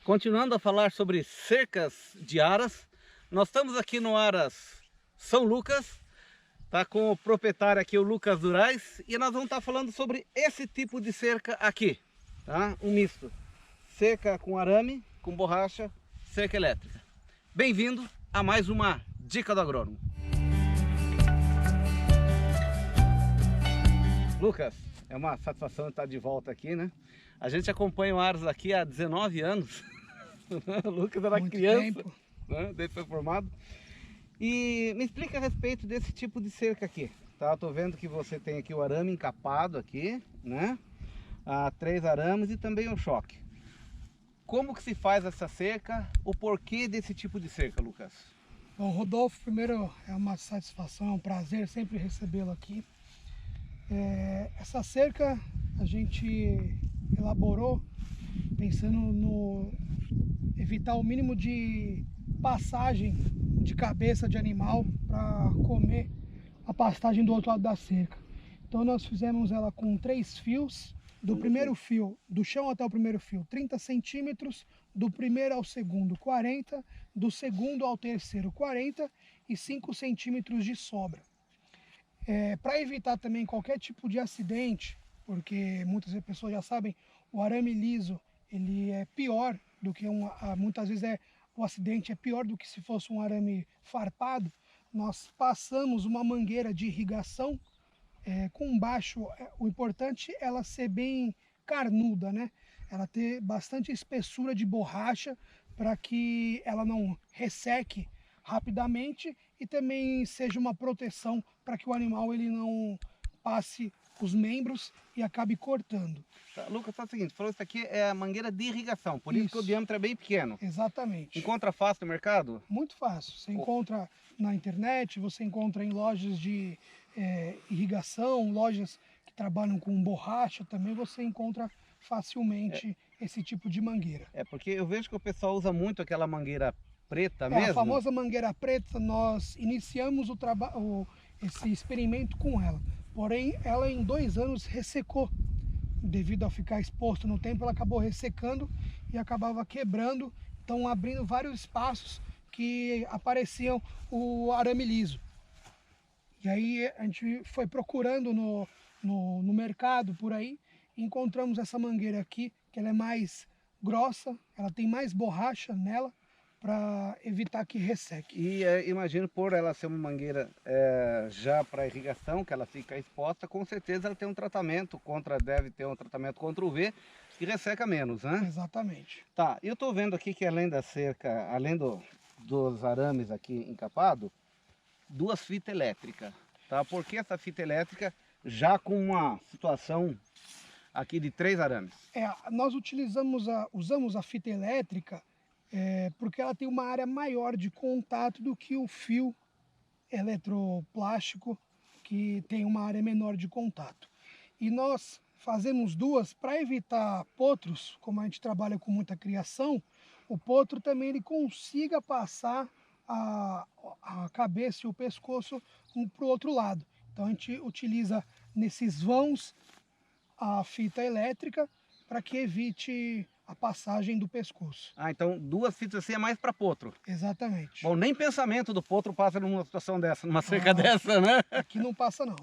Continuando a falar sobre cercas de aras, nós estamos aqui no Aras São Lucas, tá com o proprietário aqui, o Lucas Durais, e nós vamos estar falando sobre esse tipo de cerca aqui, tá? Um misto, cerca com arame, com borracha, cerca elétrica. Bem-vindo a mais uma Dica do Agrônomo. Lucas, é uma satisfação estar de volta aqui, né? A gente acompanha o Aras aqui há 19 anos. O Lucas era Muito criança, tempo. né? Desde que foi formado. E me explica a respeito desse tipo de cerca aqui, tá? Eu tô vendo que você tem aqui o arame encapado aqui, né? 3 arames e também o choque. Como que se faz essa cerca? O porquê desse tipo de cerca, Lucas? Bom, Rodolfo, primeiro é uma satisfação, é um prazer sempre recebê-lo aqui. Essa cerca a gente elaborou pensando no evitar o mínimo de passagem de cabeça de animal para comer a pastagem do outro lado da cerca. Então nós fizemos ela com 3 fios, do primeiro fio, do chão até o primeiro fio, 30 centímetros, do primeiro ao segundo, 40, do segundo ao terceiro, 40 e 5 centímetros de sobra. Para evitar também qualquer tipo de acidente, porque muitas pessoas já sabem, o arame liso ele é pior do que muitas vezes o acidente é pior do que se fosse um arame farpado. Nós passamos uma mangueira de irrigação com baixo, o importante é ela ser bem carnuda, né? Ela ter bastante espessura de borracha para que ela não resseque rapidamente e também seja uma proteção para que o animal ele não passe os membros e acabe cortando. Tá, Lucas, faz o seguinte, falou isso aqui é a mangueira de irrigação, por isso que o Isso. diâmetro é bem pequeno. Exatamente. Encontra fácil no mercado? Muito fácil. Você encontra na internet, você encontra em lojas de irrigação, lojas que trabalham com borracha também, você encontra facilmente esse tipo de mangueira. Porque eu vejo que o pessoal usa muito aquela mangueira preta A mesmo. famosa mangueira preta, nós iniciamos esse experimento com ela. Porém, ela em 2 anos ressecou. Devido a ficar exposto no tempo, ela acabou ressecando e acabava quebrando, então abrindo vários espaços que apareciam o arame liso. E aí a gente foi procurando no mercado por aí, e encontramos essa mangueira aqui, que ela é mais grossa, ela tem mais borracha nela, para evitar que resseque. E imagino por ela ser uma mangueira já para irrigação, que ela fica exposta, com certeza ela tem um tratamento deve ter um tratamento contra o UV, que resseca menos, né? Exatamente. Tá, eu tô vendo aqui que além da cerca, além dos arames aqui encapado, 2 fitas elétricas, tá? Por que essa fita elétrica já com uma situação aqui de 3 arames? Nós usamos a fita elétrica porque ela tem uma área maior de contato do que o fio eletroplástico, que tem uma área menor de contato. E nós fazemos 2 para evitar potros, como a gente trabalha com muita criação, o potro também ele consiga passar a cabeça e o pescoço para o outro lado. Então a gente utiliza nesses vãos a fita elétrica para que evite a passagem do pescoço. Então 2 fitas assim é mais para potro. Exatamente. Bom, nem pensamento do potro passa numa situação dessa, numa cerca dessa, né? Aqui não passa não.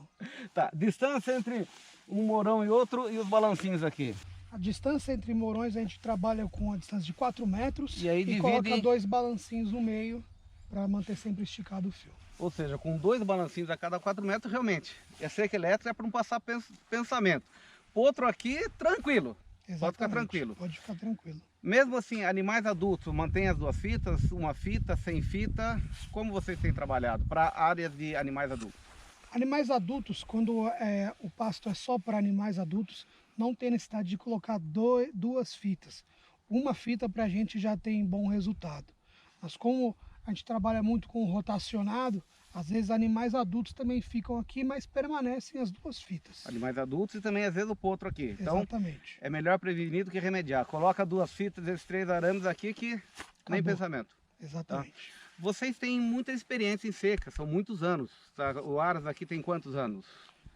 Tá, distância entre um morão e outro e os balancinhos aqui. A distância entre morões a gente trabalha com a distância de 4 metros E aí coloca 2 balancinhos no meio para manter sempre esticado o fio. Ou seja, com 2 balancinhos a cada 4 metros, realmente. E a cerca elétrica é para não passar pensamento. Potro aqui, tranquilo. Exatamente. Pode ficar tranquilo. Pode ficar tranquilo. Mesmo assim, animais adultos, mantém as 2 fitas, uma fita, sem fita. Como vocês têm trabalhado para áreas de animais adultos? Animais adultos, quando o pasto é só para animais adultos, não tem necessidade de colocar 2 fitas. Uma fita para a gente já tem bom resultado. Mas como a gente trabalha muito com rotacionado, às vezes animais adultos também ficam aqui, mas permanecem as 2 fitas. Animais adultos e também às vezes o potro aqui. Então, exatamente. É melhor prevenir do que remediar. Coloca 2 fitas, esses 3 arames aqui que nem pensamento. Exatamente. Tá? Vocês têm muita experiência em seca, são muitos anos. Tá? O Aras aqui tem quantos anos?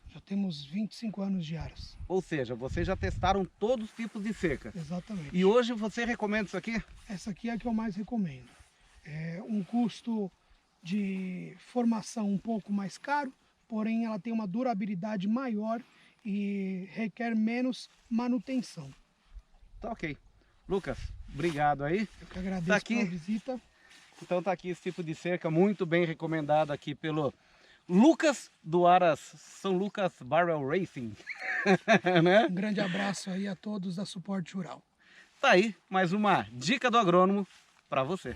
Já temos 25 anos de aras. Ou seja, vocês já testaram todos os tipos de cerca. Exatamente. E hoje você recomenda isso aqui? Essa aqui é a que eu mais recomendo. É um custo de formação um pouco mais caro, porém ela tem uma durabilidade maior e requer menos manutenção. Tá ok. Lucas, obrigado aí. Eu que agradeço Tá aqui. pela visita. Então tá aqui esse tipo de cerca muito bem recomendado aqui pelo Lucas do Aras São Lucas Barrel Racing. Né? Um grande abraço aí a todos da Suporte Rural. Tá aí mais uma dica do agrônomo para você.